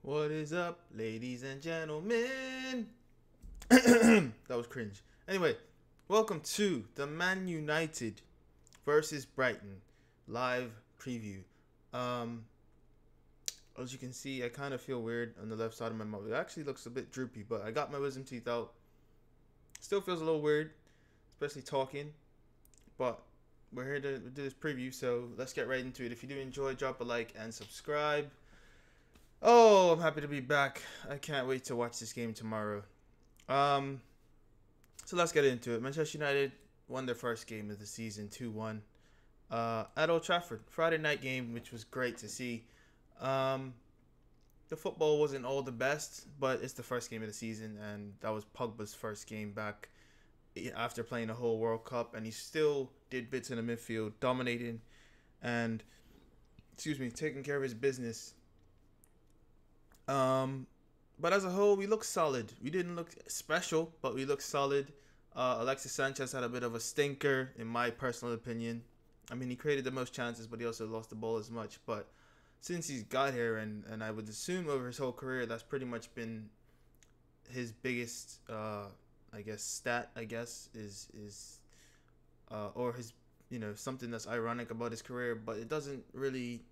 What is up, ladies and gentlemen? That was cringe. Anyway, welcome to the Man United versus Brighton live preview. Um, as you can see, I kind of feel weird on the left side of my mouth. It actually looks a bit droopy, but I got my wisdom teeth out. Still feels a little weird, especially talking. But we're here to do this preview, so let's get right into it. If you do enjoy, drop a like and subscribe. Oh, I'm happy to be back. I can't wait to watch this game tomorrow. So let's get into it. Manchester United won their first game of the season 2-1 at Old Trafford. Friday night game, which was great to see. The football wasn't all the best, but it's the first game of the season, and that was Pogba's first game back after playing a whole World Cup, and he still did bits in the midfield, dominating and, taking care of his business. But as a whole, we looked solid. We didn't look special, but we looked solid. Alexis Sanchez had a bit of a stinker, in my personal opinion. I mean, he created the most chances, but he also lost the ball as much. But since he's got here, and I would assume over his whole career, that's pretty much been his biggest, stat. Is or his, something that's ironic about his career, but it doesn't really.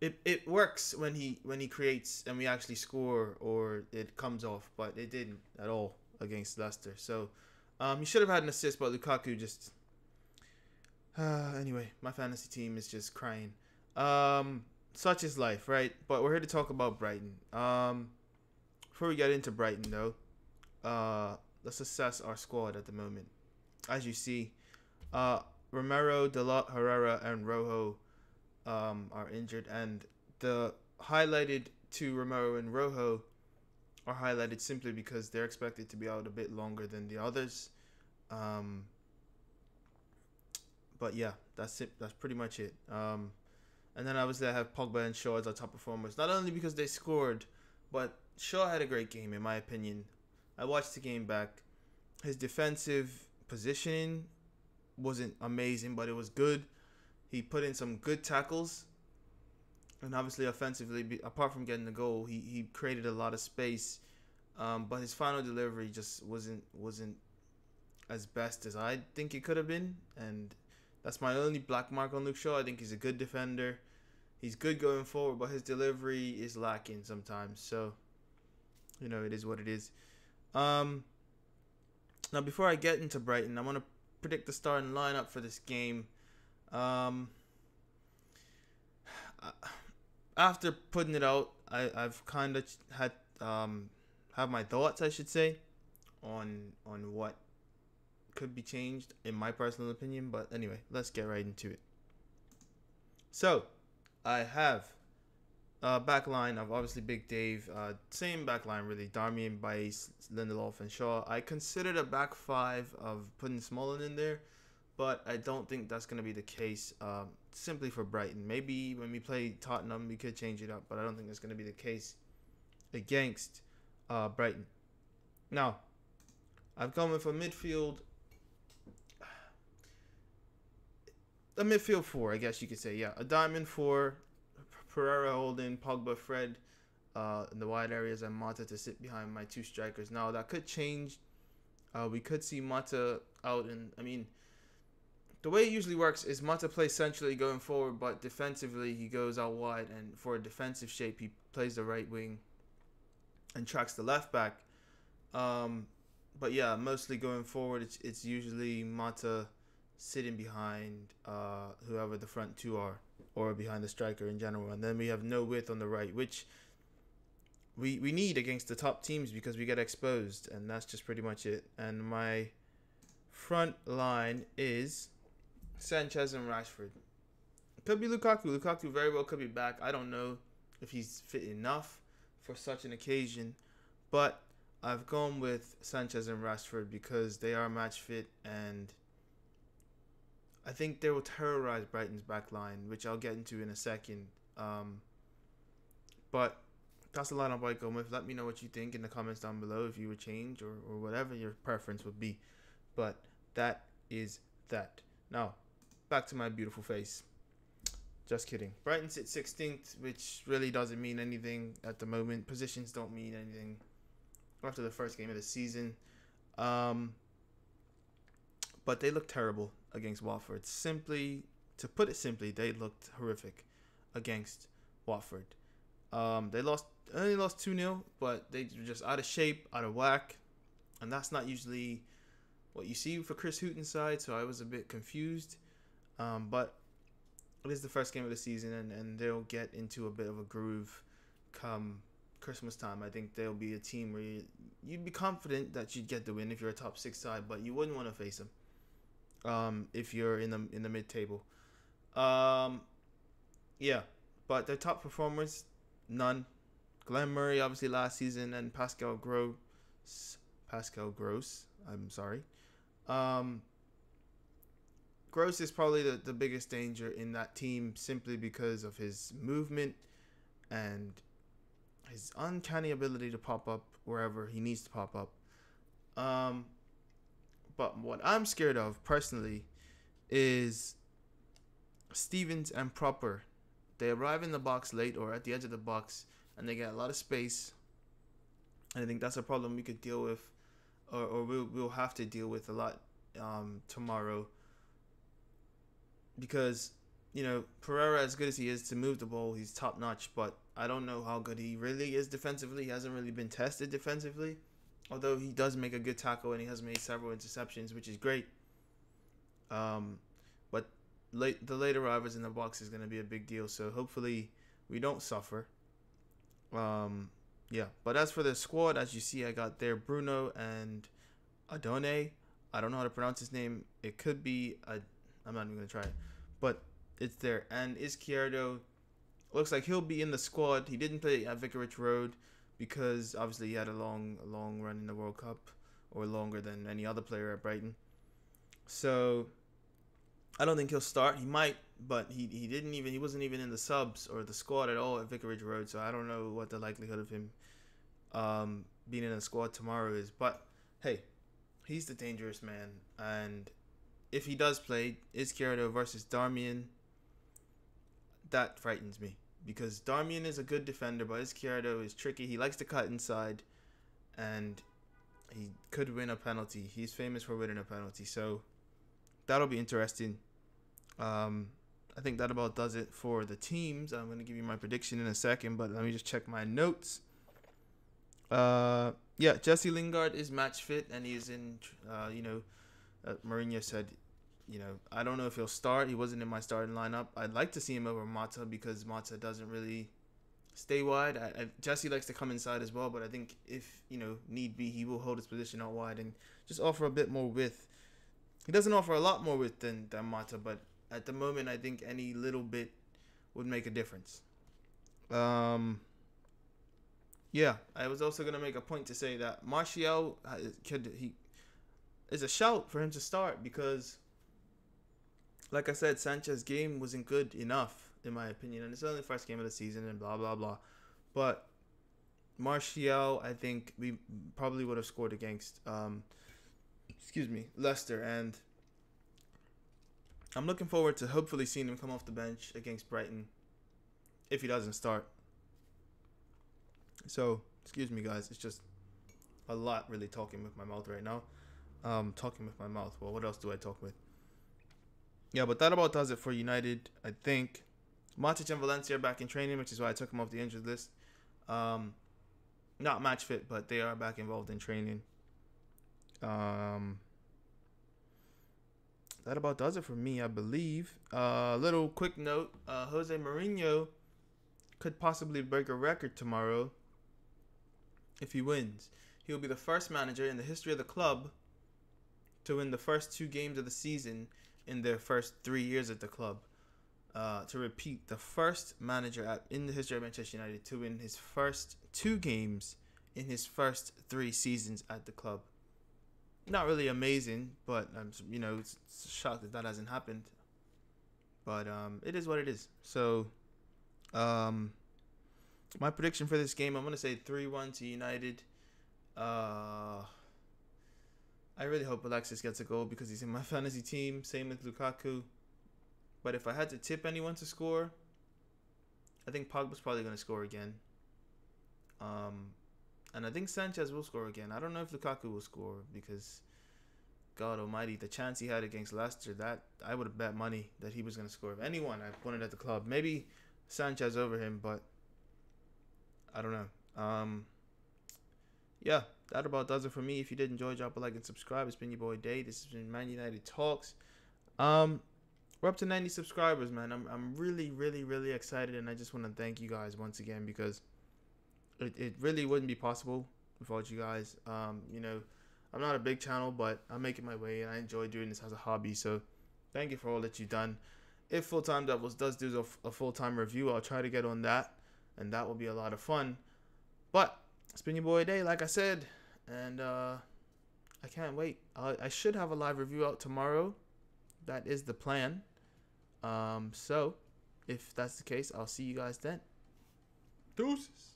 It works when he creates and we actually score or it comes off, but it didn't at all against Leicester. So he should have had an assist, but Lukaku just anyway, my fantasy team is just crying. Such is life, right? But we're here to talk about Brighton. Before we get into Brighton though, let's assess our squad at the moment. As you see, Romero, Dalot, Herrera, and Rojo are injured, and the highlighted two, Romero and Rojo, are highlighted simply because they're expected to be out a bit longer than the others. But yeah, that's it. That's pretty much it. And then obviously I have Pogba and Shaw as our top performers, not only because they scored, but Shaw had a great game in my opinion. I watched the game back. His defensive positioning wasn't amazing, but it was good. He put in some good tackles, and obviously offensively, apart from getting the goal, he created a lot of space. But his final delivery just wasn't as best as I think it could have been, and that's my only black mark on Luke Shaw. I think he's a good defender. He's good going forward, but his delivery is lacking sometimes. So, it is what it is. Now, before I get into Brighton, I want to predict the starting lineup for this game. After putting it out, I've kind of had have my thoughts, I should say, on what could be changed in my personal opinion. But anyway, let's get right into it. So, I have a back line of obviously Big Dave, same back line really, Darmian, Baez, Lindelof, and Shaw. I considered a back five of putting Smalling in there, but I don't think that's going to be the case, simply for Brighton. Maybe when we play Tottenham, we could change it up, but I don't think that's going to be the case against Brighton. Now, I've gone with a midfield four, I guess you could say. Yeah, a diamond four, Pereira holding, Pogba, Fred in the wide areas, and Mata to sit behind my two strikers. Now, that could change. We could see Mata out, and I mean, the way it usually works is Mata plays centrally going forward, but defensively he goes out wide, and for a defensive shape he plays the right wing and tracks the left back. But yeah, mostly going forward it's usually Mata sitting behind whoever the front two are, or behind the striker in general, and then we have no width on the right, which we need against the top teams because we get exposed, and that's just pretty much it. And my front line is Sanchez and Rashford. Could be Lukaku. Lukaku very well could be back. I don't know if he's fit enough for such an occasion, but I've gone with Sanchez and Rashford because they are match fit, and I think they will terrorize Brighton's back line, which I'll get into in a second. But that's the lineup I go with. Let me know what you think in the comments down below, if you would change or whatever your preference would be. But that is that. Now, back to my beautiful face. Just kidding. Brighton sit 16th, which really doesn't mean anything at the moment. Positions don't mean anything after the first game of the season. Um, but they look terrible against Watford. To put it simply, they looked horrific against Watford. They only lost 2-0, but they were just out of shape, out of whack. And that's not usually what you see for Chris Hughton's side, so I was a bit confused. But it is the first game of the season, and they'll get into a bit of a groove come Christmas time. I think they'll be a team where you'd be confident that you'd get the win if you're a top 6 side, but you wouldn't want to face them if you're in the mid-table. Yeah, but their top performers, none. Glenn Murray, obviously last season, and Pascal Gross. I'm sorry. Gross is probably the biggest danger in that team simply because of his movement and his uncanny ability to pop up wherever he needs to pop up. But what I'm scared of personally is Stevens and Proper. They arrive in the box late or at the edge of the box, and they get a lot of space. And I think that's a problem we could deal with, or we'll have to deal with a lot tomorrow. Because, Pereira, as good as he is to move the ball, he's top notch. But I don't know how good he really is defensively. He hasn't really been tested defensively. Although he does make a good tackle and he has made several interceptions, which is great. But the late arrivals in the box is going to be a big deal. So hopefully we don't suffer. Yeah. But as for the squad, as you see, I got there Bruno and Adone. I don't know how to pronounce his name. It could be I'm not even going to try it. But it's there. And Izquierdo looks like he'll be in the squad. He didn't play at Vicarage Road because obviously he had a long run in the World Cup, or longer than any other player at Brighton. So I don't think he'll start. He might, but he wasn't even in the subs or the squad at all at Vicarage Road. So I don't know what the likelihood of him being in the squad tomorrow is. But hey, he's the dangerous man, and if he does play Izquierdo versus Darmian, that frightens me. Because Darmian is a good defender, but Izquierdo is tricky. He likes to cut inside, and he could win a penalty. He's famous for winning a penalty. So that'll be interesting. I think that about does it for the teams. I'm going to give you my prediction in a second, but let me just check my notes. Jesse Lingard is match fit, and he's in, Mourinho said, I don't know if he'll start. He wasn't in my starting lineup. I'd like to see him over Mata because Mata doesn't really stay wide. Jesse likes to come inside as well, but I think if, need be, he will hold his position out wide and just offer a bit more width. He doesn't offer a lot more width than Mata, but at the moment, I think any little bit would make a difference. I was also going to make a point to say that Martial is a shout for him to start because, like I said, Sanchez's game wasn't good enough, in my opinion. And it's only the first game of the season and blah, blah, blah. But Martial, I think we probably would have scored against Leicester. And I'm looking forward to hopefully seeing him come off the bench against Brighton if he doesn't start. So, excuse me, guys. It's just a lot really talking with my mouth right now. Talking with my mouth. Well, what else do I talk with? Yeah, but that about does it for United, I think. Matic and Valencia are back in training, which is why I took them off the injured list. Not match fit, but they are back involved in training. That about does it for me, I believe. Little quick note. Jose Mourinho could possibly break a record tomorrow if he wins. He'll be the first manager in the history of the club to win the first 2 games of the season in their first 3 years at the club. To repeat, the first manager in the history of Manchester United to win his first 2 games in his first 3 seasons at the club. Not really amazing, but it's shocked that hasn't happened. But it is what it is. So, my prediction for this game, I'm gonna say 3-1 to United. I really hope Alexis gets a goal because he's in my fantasy team. Same with Lukaku. But if I had to tip anyone to score, I think Pogba's probably going to score again. And I think Sanchez will score again. I don't know if Lukaku will score because, God almighty, the chance he had against Leicester, that I would have bet money that he was going to score. If anyone I wanted at the club, maybe Sanchez over him, but I don't know. Yeah, that about does it for me. If you did enjoy, drop a like and subscribe. It's been your boy Day. This has been Man United Talks. We're up to 90 subscribers, man. I'm really, really, really excited, and I just want to thank you guys once again because it really wouldn't be possible without you guys. You know, I'm not a big channel, but I'm making my way, and I enjoy doing this as a hobby. So thank you for all that you've done. If Full Time Doubles does do a full-time review, I'll try to get on that, and that will be a lot of fun. But it's been your boy Day, like I said, and I can't wait. I should have a live review out tomorrow. That is the plan. So if that's the case, I'll see you guys then. Deuces.